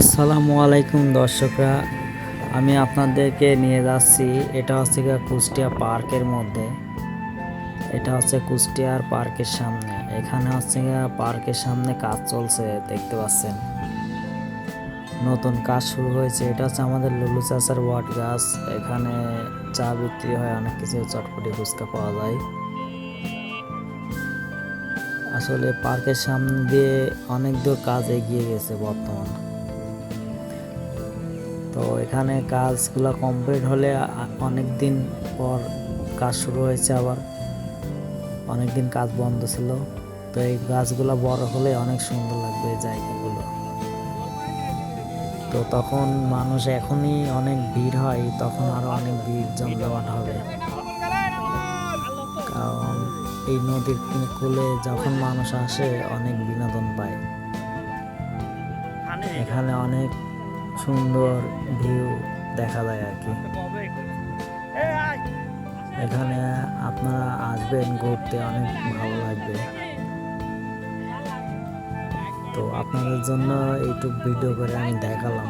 আসসালামু আলাইকুম দর্শকরা, আমি আপনাদেরকে নিয়ে যাচ্ছি। এটা হচ্ছে কুষ্টিয়া পার্কের মধ্যে। এটা হচ্ছে কুষ্টিয়ার পার্কের সামনে। এখানে হচ্ছে পার্কের সামনে কাজ চলছে, দেখতে পাচ্ছেন নতুন কাজ শুরু হয়েছে। এটা হচ্ছে আমাদের লুলু চাচার বট গাছ। এখানে চা বিক্রি হয়, অনেক কিছু চটপটি ফুচকা পাওয়া যায়। আসলে পার্কের সামনে দিয়ে অনেক দূর কাজ এগিয়ে গেছে বর্তমান। তো এখানে কাজগুলো কমপ্লিট হলে অনেক দিন পর কাজ শুরু হয়েছে। আবার অনেক দিন কাজ বন্ধ ছিল। তো এই গাছগুলো বড় হলে অনেক সুন্দর লাগবে এই জায়গাগুলো। তো তখন মানুষ, এখনই অনেক ভিড় হয়, তখন আরো অনেক ভিড় জমজমাট হবে। কারণ এই নদীর কূলে যখন মানুষ আসে অনেক বিনোদন পায়। এখানে অনেক সুন্দর ভিউ দেখা যায় আর কি। এখানে আপনারা আসবেন ঘুরতে, অনেক ভালো লাগবে। তো আপনাদের জন্য এইটুকু ভিডিও করে আমি দেখালাম।